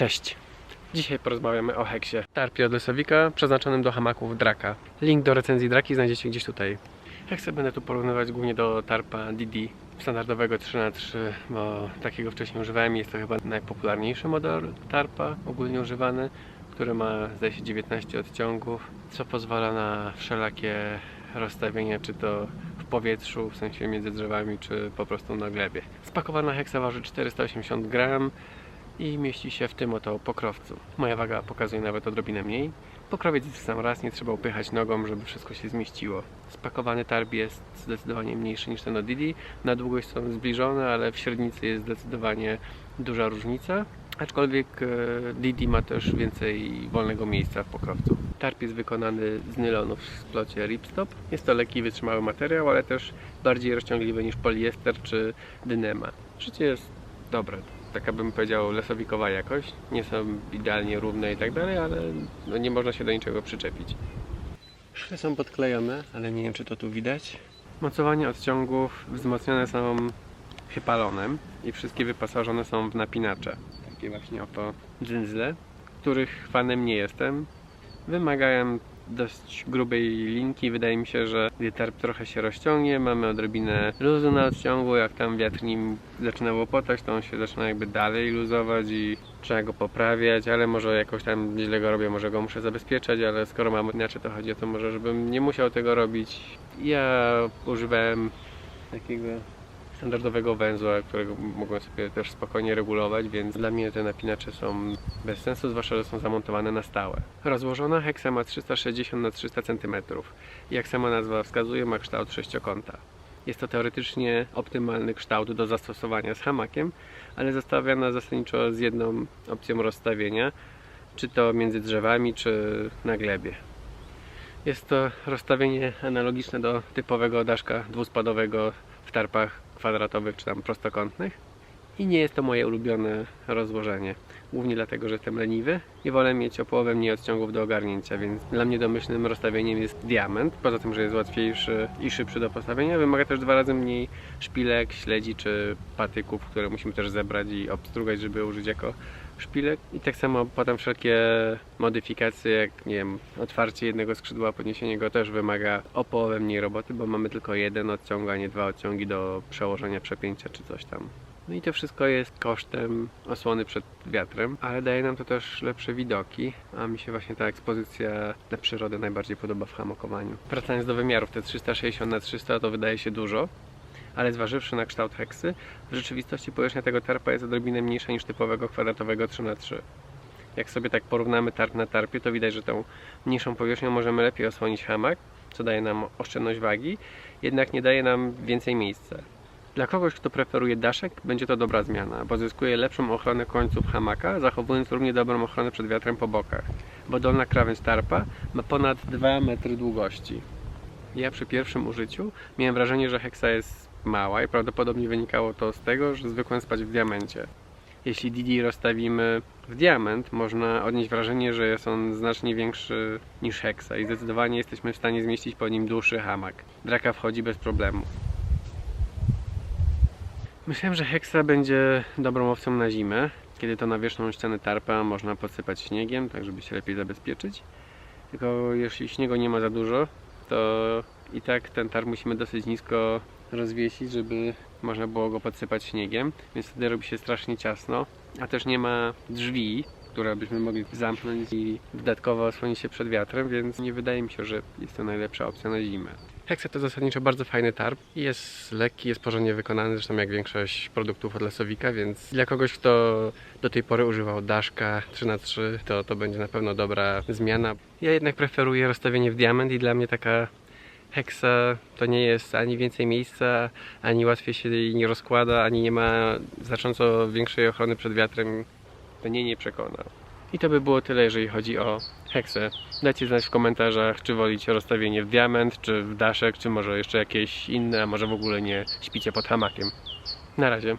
Cześć! Dzisiaj porozmawiamy o heksie. Tarpie od Lesowika przeznaczonym do hamaków Draka. Link do recenzji Draki znajdziecie gdzieś tutaj. Heksę będę tu porównywać głównie do tarpa DD standardowego 3×3, bo takiego wcześniej używałem. Jest to chyba najpopularniejszy model tarpa ogólnie używany, który ma, zdaje się, 19 odciągów, co pozwala na wszelakie rozstawienia, czy to w powietrzu, w sensie między drzewami, czy po prostu na glebie. Spakowana heksa waży 480 gram i mieści się w tym oto pokrowcu. Moja waga pokazuje nawet odrobinę mniej. Pokrowiec jest w sam raz, nie trzeba upychać nogą, żeby wszystko się zmieściło. Spakowany tarp jest zdecydowanie mniejszy niż ten od Didi. Na długość są zbliżone, ale w średnicy jest zdecydowanie duża różnica. Aczkolwiek Didi ma też więcej wolnego miejsca w pokrowcu. Tarp jest wykonany z nylonu w splocie ripstop. Jest to lekki, wytrzymały materiał, ale też bardziej rozciągliwy niż poliester czy dynema. Życie jest dobre. Taka bym powiedział lesowikowa jakość. Nie są idealnie równe i tak dalej, ale no nie można się do niczego przyczepić. Szwy są podklejone, ale nie wiem, czy to tu widać. Mocowania odciągów wzmocnione są hypalonem i wszystkie wyposażone są w napinacze. Takie właśnie oto dzyndzle, których fanem nie jestem. Wymagają dość grubej linki. Wydaje mi się, że gdy tarp trochę się rozciągnie, mamy odrobinę luzu na odciągu. Jak tam wiatr nim zaczyna łopotać, to on się zaczyna jakby dalej luzować i trzeba go poprawiać, ale może jakoś tam źle go robię, może go muszę zabezpieczać, ale skoro mam inaczej to chodzi o to, może żebym nie musiał tego robić. Ja używałem takiego standardowego węzła, którego mogłem sobie też spokojnie regulować, więc dla mnie te napinacze są bez sensu, zwłaszcza, że są zamontowane na stałe. Rozłożona heksa ma 360 na 300 cm. Jak sama nazwa wskazuje, ma kształt sześciokąta. Jest to teoretycznie optymalny kształt do zastosowania z hamakiem, ale zestawiana zasadniczo z jedną opcją rozstawienia, czy to między drzewami, czy na glebie. Jest to rozstawienie analogiczne do typowego daszka dwuspadowego w tarpach kwadratowych czy tam prostokątnych i nie jest to moje ulubione rozłożenie, głównie dlatego, że jestem leniwy i wolę mieć o połowę mniej odciągów do ogarnięcia, więc dla mnie domyślnym rozstawieniem jest diament. Poza tym, że jest łatwiejszy i szybszy do postawienia, wymaga też 2 razy mniej szpilek, śledzi czy patyków, które musimy też zebrać i obstrugać, żeby użyć jako szpilek. I tak samo potem wszelkie modyfikacje, jak nie wiem, otwarcie jednego skrzydła, podniesienie go też wymaga o połowę mniej roboty, bo mamy tylko jeden odciąg, a nie 2 odciągi do przełożenia przepięcia czy coś tam. No i to wszystko jest kosztem osłony przed wiatrem, ale daje nam to też lepsze widoki, a mi się właśnie ta ekspozycja na przyrodę najbardziej podoba w hamakowaniu. Wracając do wymiarów, te 360 na 300 to wydaje się dużo, ale zważywszy na kształt heksy, w rzeczywistości powierzchnia tego tarpa jest odrobinę mniejsza niż typowego kwadratowego 3×3. Jak sobie tak porównamy tarp na tarpie, to widać, że tą mniejszą powierzchnią możemy lepiej osłonić hamak, co daje nam oszczędność wagi, jednak nie daje nam więcej miejsca. Dla kogoś, kto preferuje daszek, będzie to dobra zmiana, bo zyskuje lepszą ochronę końców hamaka, zachowując równie dobrą ochronę przed wiatrem po bokach, bo dolna krawędź tarpa ma ponad 2 metry długości. Ja przy pierwszym użyciu miałem wrażenie, że heksa jest mała i prawdopodobnie wynikało to z tego, że zwykłem spać w diamencie. Jeśli DD rozstawimy w diament, można odnieść wrażenie, że jest on znacznie większy niż heksa i zdecydowanie jesteśmy w stanie zmieścić po nim dłuższy hamak. Draka wchodzi bez problemu. Myślałem, że heksa będzie dobrą opcją na zimę, kiedy to nawierzchnią ściany tarpa można podsypać śniegiem, tak żeby się lepiej zabezpieczyć. Tylko jeśli śniegu nie ma za dużo, to i tak ten tarp musimy dosyć nisko rozwiesić, żeby można było go podsypać śniegiem, więc wtedy robi się strasznie ciasno, a też nie ma drzwi, które byśmy mogli zamknąć i dodatkowo osłonić się przed wiatrem, więc nie wydaje mi się, że jest to najlepsza opcja na zimę. Heksa to zasadniczo bardzo fajny tarp. Jest lekki, jest porządnie wykonany, zresztą jak większość produktów od Lesowika, więc dla kogoś, kto do tej pory używał daszka 3×3, to będzie na pewno dobra zmiana. Ja jednak preferuję rozstawienie w diament i dla mnie taka heksa to nie jest ani więcej miejsca, ani łatwiej się jej nie rozkłada, ani nie ma znacząco większej ochrony przed wiatrem. To nie przekona. I to by było tyle, jeżeli chodzi o heksę. Dajcie znać w komentarzach, czy wolicie rozstawienie w diament, czy w daszek, czy może jeszcze jakieś inne, a może w ogóle nie śpicie pod hamakiem. Na razie.